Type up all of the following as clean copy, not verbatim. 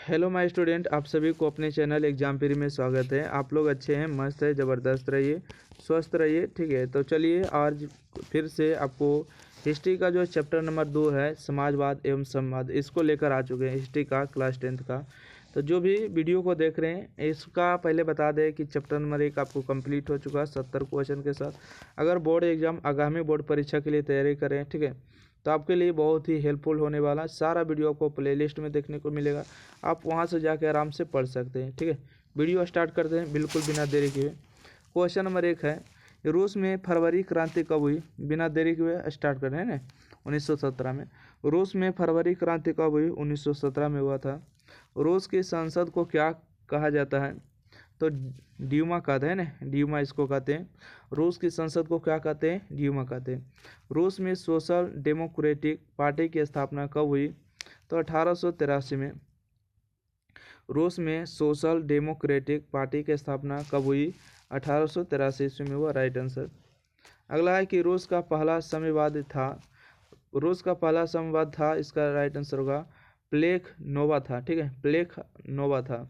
Hello my student, आप सभी को अपने चैनल एग्जाम पेरी में स्वागत है। आप लोग अच्छे हैं, मस्त है, ज़बरदस्त रहिए, स्वस्थ रहिए। ठीक है, तो चलिए आज फिर से आपको हिस्ट्री का जो चैप्टर नंबर 2 है, समाजवाद एवं संवाद, इसको लेकर आ चुके हैं। हिस्ट्री का क्लास 10th का। तो जो भी वीडियो को देख रहे हैं, इसका पहले बता दें कि चैप्टर नंबर 1 आपको कंप्लीट हो चुका है 70 क्वेश्चन के साथ। अगर बोर्ड एग्जाम, आगामी बोर्ड परीक्षा के लिए तैयारी करें, ठीक है, तो आपके लिए बहुत ही हेल्पफुल होने वाला। सारा वीडियो आपको प्लेलिस्ट में देखने को मिलेगा, आप वहां से जाकर आराम से पढ़ सकते हैं। ठीक है, वीडियो स्टार्ट करते हैं बिल्कुल बिना देरी के हुए। क्वेश्चन नंबर 1 है, रूस में फरवरी क्रांति कब हुई? बिना देरी के हुए स्टार्ट कर रहे हैं ना। 1917 में। रूस में फरवरी क्रांति कब हुई? 1917 में हुआ था। रूस की संसद को क्या कहा जाता है? तो ड्यूमा कहते हैं ना, ड्यूमा इसको कहते हैं। रूस की संसद को क्या कहते हैं? ड्यूमा कहते हैं। रूस में सोशल डेमोक्रेटिक पार्टी की स्थापना कब हुई? तो 1883 में। रूस में सोशल डेमोक्रेटिक पार्टी की स्थापना कब हुई? 1883 ईस्वी में हुआ। Right answer. अगला है कि रूस का पहला साम्यवाद था। रूस का पहला साम्यवाद था, इसका राइट आंसर होगा प्लेख नोवा था। ठीक है, प्लेख नोवा था।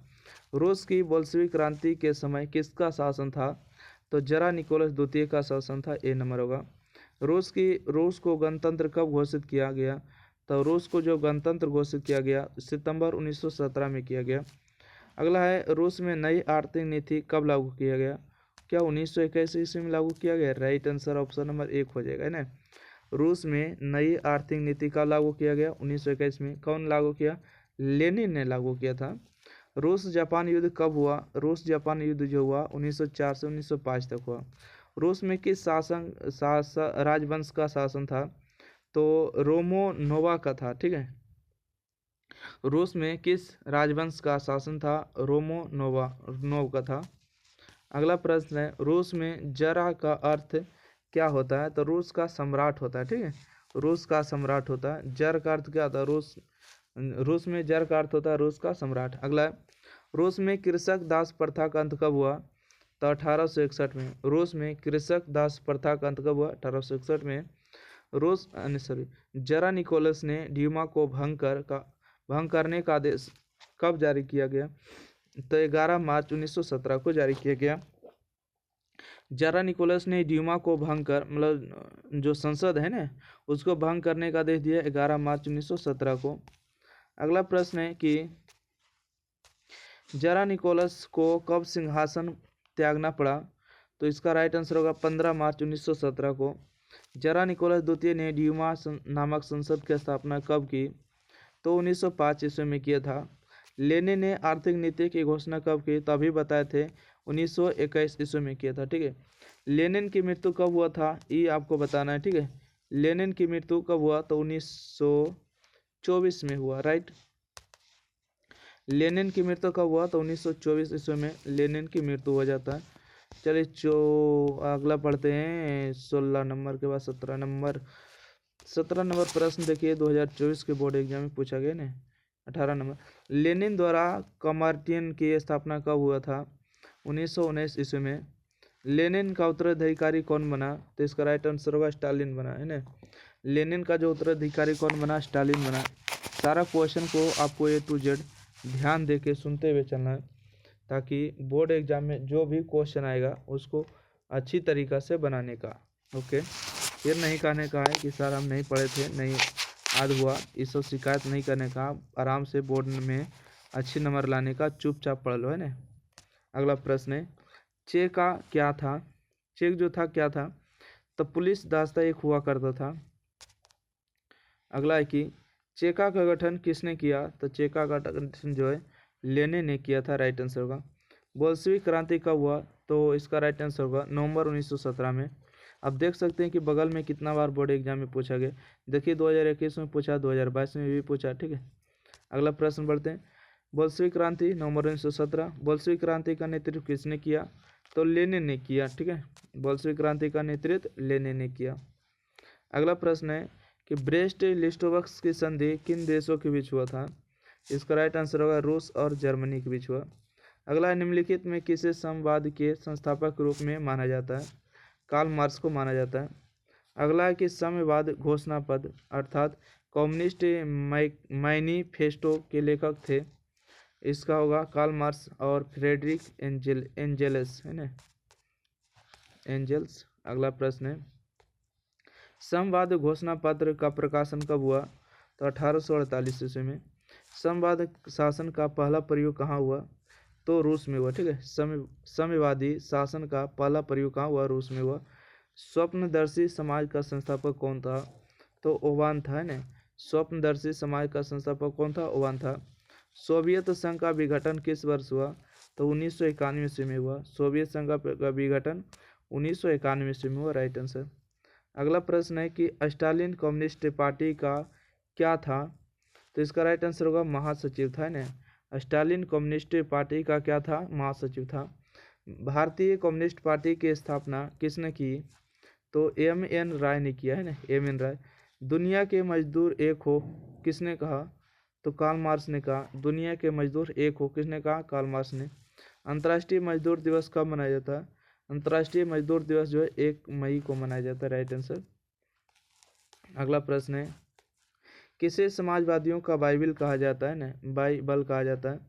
रूस की बोल्शेविक क्रांति के समय किसका शासन था? तो जरा निकोलस द्वितीय का शासन था। ए नंबर होगा। रूस को गणतंत्र कब घोषित किया गया? तो रूस को जो गणतंत्र घोषित किया गया सितंबर 1917 में किया गया। अगला है, रूस में नई आर्थिक नीति कब लागू किया गया? क्या 1921 ईस्वी में लागू किया गया? राइट आंसर ऑप्शन नंबर 1 हो जाएगा ना। रूस में नई आर्थिक नीति कब लागू किया गया? 1921 में। कौन लागू किया? लेनिन ने लागू किया था। रूस जापान युद्ध कब हुआ? रूस जापान युद्ध जो हुआ 1904 से 1905 तक हुआ। रूस में किस राजवंश का शासन था? तो रोमनोवा का था। ठीक है, रूस में किस राजवंश का शासन था? रोमनोव का था। अगला प्रश्न है, रूस में जरा का अर्थ क्या होता है? तो रूस का सम्राट होता है। ठीक है, रूस का सम्राट होता है। जर का अर्थ क्या होता है? रूस में जर का अर्थ होता है रूस का सम्राट। अगला है, रूस में कृषक दास प्रथा का अंत कब हुआ? तो 1861 में। रूस में कृषक दास प्रथा का अंत कब हुआ? 1861 में। जरा निकोलस ने ड्यूमा को भंग करने का आदेश कब जारी किया गया? तो 11 मार्च 1917 को जारी किया गया। जरा निकोलस ने ड्यूमा को भंग कर, मतलब जो संसद है ना, उसको भंग करने का आदेश दिया 11 मार्च 1917 को। अगला प्रश्न है कि जरा निकोलस को कब सिंहासन त्यागना पड़ा? तो इसका राइट आंसर होगा 15 मार्च 1917 को। जरा निकोलस द्वितीय ने ड्यूमा नामक संसद की स्थापना कब की? तो 1905 ईस्वी में किया था। लेनिन ने आर्थिक नीति की घोषणा कब की? तो अभी बताए थे 1921 ईस्वी में किया था। ठीक है, लेनिन की मृत्यु कब हुआ था, ये आपको बताना है। ठीक है, लेनिन की मृत्यु कब हुआ? तो 1924 में हुआ। राइट, लेनिन की मृत्यु कब हुआ? तो 1924 ईस्वी में लेनिन की मृत्यु हो जाता है। चलिए अगला पढ़ते हैं 16 नंबर के बाद 17 नंबर प्रश्न देखिए 2024 के बोर्ड एग्जाम में पूछा गया ना। 18 नंबर, लेनिन द्वारा कॉमर्टियन की स्थापना कब हुआ था? 1919 ईस्वी में। लेनिन का उत्तराधिकारी कौन बना? तो इसका राइट आंसर होगा स्टालिन बना, है ना। लेनिन का जो उत्तराधिकारी कौन बना? स्टालिन बना। सारा क्वेश्चन को आपको A to Z ध्यान दे के सुनते हुए चलना है, ताकि बोर्ड एग्जाम में जो भी क्वेश्चन आएगा उसको अच्छी तरीक़ा से बनाने का। ओके, फिर नहीं कहने का है कि सर हम नहीं पढ़े थे, नहीं याद हुआ, इसको शिकायत नहीं करने का। आराम से बोर्ड में अच्छी नंबर लाने का, चुपचाप पढ़ लो, है ना। अगला प्रश्न है, चेक का क्या था? चेक जो था क्या था? तो पुलिस दास्ता एक हुआ करता था। अगला है कि चेका का गठन किसने किया? तो चेका का गठन जो है लेनिन ने किया था। राइट आंसर होगा। बोल्शेविक क्रांति कब हुआ? तो इसका राइट आंसर होगा नवंबर 1917 में। अब देख सकते हैं कि बगल में कितना बार बोर्ड एग्जाम में पूछा गया। देखिए 2021 में पूछा, 2022 में भी पूछा। ठीक है, अगला प्रश्न बढ़ते हैं। बोल्शेविक क्रांति नवंबर 1917। बोल्शेविक क्रांति का नेतृत्व किसने किया? तो लेनिन ने किया। ठीक है, बोल्शेविक क्रांति का नेतृत्व लेनिन ने किया। अगला प्रश्न है कि ब्रेस्ट लिस्टोवस्क की संधि किन देशों के बीच हुआ था? इसका राइट आंसर होगा रूस और जर्मनी के बीच हुआ। अगला है, निम्नलिखित में किसे संवाद के संस्थापक के रूप में माना जाता है? कार्ल मार्क्स को माना जाता है। अगला है कि साम्यवाद घोषणा पद अर्थात कम्युनिस्ट मैनिफेस्टो के लेखक थे? इसका होगा कार्ल मार्क्स और फ्रेडरिक एंजेल्स, है ना, एंजल्स। अगला प्रश्न है, समवाद घोषणा पत्र का प्रकाशन कब हुआ? तो 1848 ईस्वी में। समवाद शासन का पहला प्रयोग कहाँ हुआ? तो रूस में हुआ, ठीक है। साम्यवादी शासन का पहला प्रयोग कहाँ हुआ? रूस में हुआ। स्वप्नदर्शी समाज का संस्थापक कौन था? तो ओवान था, है ना। स्वप्नदर्शी समाज का संस्थापक कौन था? ओवान था। सोवियत संघ का विघटन किस वर्ष हुआ? तो 1991 ईस्वी में हुआ। सोवियत संघ का विघटन 1991 ईस्वी में हुआ, राइट आंसर। अगला प्रश्न है कि स्टालिन कम्युनिस्ट पार्टी का क्या था? तो इसका राइट आंसर होगा महासचिव था, ना। स्टालिन कम्युनिस्ट पार्टी का क्या था? महासचिव था। भारतीय कम्युनिस्ट पार्टी की स्थापना किसने की? तो एम.एन. राय ने किया, है ना, एम.एन. राय। दुनिया के मजदूर एक हो किसने कहा? तो कार्ल मार्क्स ने कहा। दुनिया के मजदूर एक हो किसने कहा? कार्ल मार्क्स ने। अंतर्राष्ट्रीय मजदूर दिवस कब मनाया जाता है? अंतर्राष्ट्रीय मजदूर दिवस जो है 1 मई को मनाया जाता है, राइट आंसर। अगला प्रश्न है, किसे समाजवादियों का बाइबल कहा जाता है? ना, बाइबल कहा जाता है।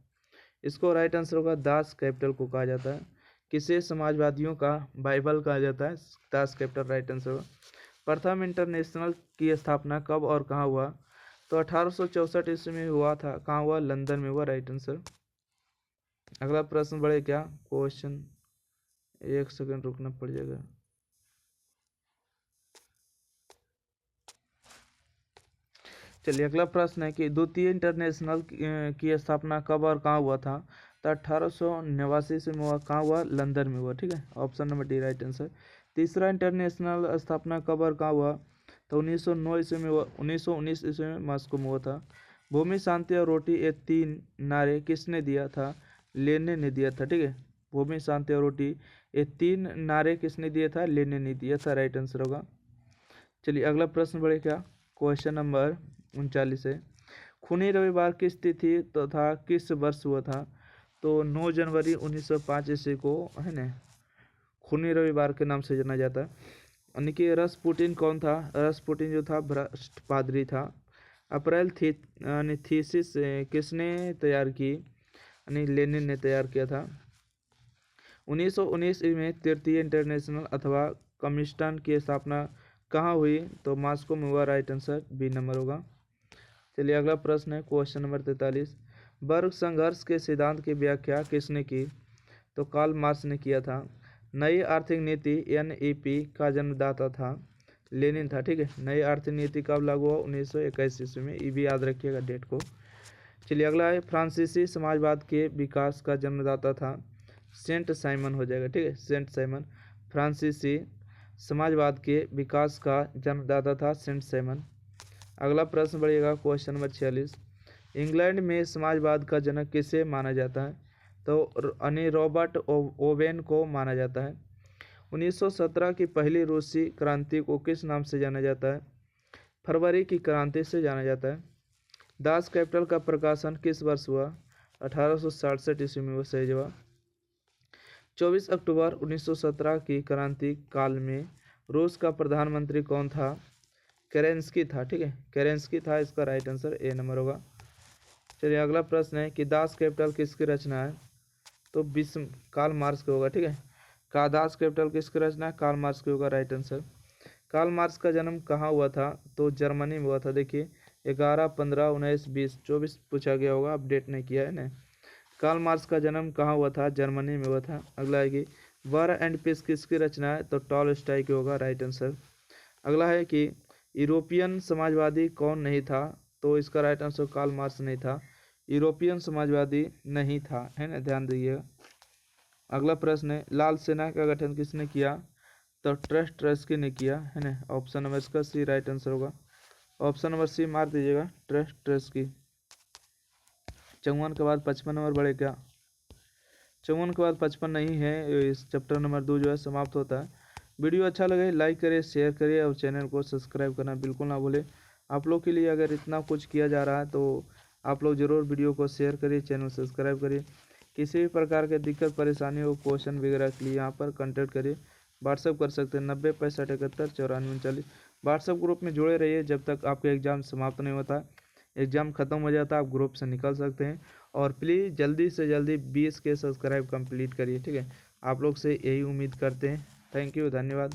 इसको राइट आंसर होगा दास कैपिटल को कहा जाता है। किसे समाजवादियों का बाइबल कहा जाता है? दास कैपिटल, राइट आंसर होगा। प्रथम इंटरनेशनल की स्थापना कब और कहाँ हुआ? तो 1864 ईस्वी में हुआ था। कहाँ हुआ? लंदन में हुआ, राइट आंसर। अगला प्रश्न बढ़े क्या? क्वेश्चन 1 सेकंड रुकना पड़ जाएगा। चलिए, अगला प्रश्न है कि द्वितीय इंटरनेशनल की स्थापना कब और कहाँ हुआ था? तो 1889 से हुआ। कहाँ हुआ? लंदन में हुआ, ठीक है। Option number D right answer. तीसरा इंटरनेशनल स्थापना कब और कहाँ हुआ? तो 1909 ईस्वी में हुआ। 1919 ईस्वी में मॉस्को में हुआ था। भूमि, शांति और रोटी ये 3 नारे किसने दिया था? लेनिन ने दिया था, ठीक है। भूमि, शांति और रोटी ये 3 नारे किसने दिया था? लेनिन ने दिया था, राइट आंसर होगा। चलिए, अगला प्रश्न बढ़े क्या? क्वेश्चन नंबर 39 है, खूनी रविवार किस तिथि तथा किस वर्ष हुआ था? तो 9 जनवरी 1905 ईस्वी को, है ना, खूनी रविवार के नाम से जाना जाता है। यानी कि रसपुटिन कौन था? रसपुटिन जो था भ्रष्ट पादरी था। अप्रैल थीसिस किसने तैयार की? यानी लेनिन ने तैयार किया था। 1919 में तृतीय इंटरनेशनल अथवा कम्युनिस्टन की स्थापना कहाँ हुई? तो मॉस्को में हुआ, राइट आंसर बी नंबर होगा। चलिए, अगला प्रश्न है क्वेश्चन नंबर 43, वर्ग संघर्ष के सिद्धांत की व्याख्या किसने की? तो कार्ल मार्क्स ने किया था। नई आर्थिक नीति NEP का जन्मदाता था लेनिन था, ठीक है। नई आर्थिक नीति कब लागू हुआ? 1921 ईस्वी में। ये भी याद रखिएगा डेट को। चलिए, अगला है, फ्रांसीसी समाजवाद के विकास का जन्मदाता था सेंट साइमन हो जाएगा, ठीक है, सेंट साइमन। फ्रांसीसी समाजवाद के विकास का जन्मदाता था सेंट साइमन। अगला प्रश्न बढ़िएगा क्वेश्चन नंबर 46, इंग्लैंड में समाजवाद का जनक किसे माना जाता है? तो रॉबर्ट ओवेन को माना जाता है। 1917 की पहली रूसी क्रांति को किस नाम से जाना जाता है? फरवरी की क्रांति से जाना जाता है। दास कैपिटल का प्रकाशन किस वर्ष हुआ? 1867 ईस्वी में हुआ, सही जवाब। 24 अक्टूबर 1917 की क्रांति काल में रूस का प्रधानमंत्री कौन था? केरेंस्की था, ठीक है, केरेंस्की था। इसका राइट आंसर ए नंबर होगा। चलिए, अगला प्रश्न है कि दास कैपिटल किसकी रचना है? तो कार्ल मार्क्स की होगा, ठीक है। दास कैपिटल किसकी रचना है? कार्ल मार्क्स की होगा, राइट आंसर। कार्ल मार्क्स का जन्म कहाँ हुआ था? तो जर्मनी में हुआ था। देखिए, 11, 15, 19, 20, 24 पूछा गया होगा, अपडेट नहीं किया है ना। कार्ल मार्क्स का जन्म कहाँ हुआ था? जर्मनी में हुआ था। अगला है कि वार एंड पीस किसकी रचना है? तो टॉलस्टॉय की होगा, राइट आंसर। अगला है कि यूरोपियन समाजवादी कौन नहीं था? तो इसका राइट आंसर कार्ल मार्क्स नहीं था। यूरोपियन समाजवादी नहीं था, है ना, ध्यान दीजिएगा। अगला प्रश्न है, लाल सेना का गठन किसने किया? तो ट्रस्की ने किया, है ना। ऑप्शन नंबर इसका सी राइट आंसर होगा। ऑप्शन नंबर सी मार दीजिएगा, ट्रस्की। 54 के बाद 55 नंबर बढ़े क्या? 54 के बाद 55 नहीं है। इस चैप्टर नंबर 2 जो है समाप्त होता है। वीडियो अच्छा लगे लाइक करिए, शेयर करिए और चैनल को सब्सक्राइब करना बिल्कुल ना भूलें। आप लोग के लिए अगर इतना कुछ किया जा रहा है तो आप लोग ज़रूर वीडियो को शेयर करिए, चैनल सब्सक्राइब करिए। किसी भी प्रकार के दिक्कत परेशानी हो, क्वेश्चन वगैरह के लिए यहाँ पर कॉन्टैक्ट करिए। व्हाट्सअप कर सकते हैं 90 65 71 94 39। व्हाट्सअप ग्रुप में जुड़े रहिए जब तक आपका एग्ज़ाम समाप्त नहीं होता है। एग्ज़ाम ख़त्म हो जाता है आप ग्रुप से निकल सकते हैं। और प्लीज़ जल्दी से जल्दी 20 के सब्सक्राइब कंप्लीट करिए, ठीक है। आप लोग से यही उम्मीद करते हैं। थैंक यू, धन्यवाद।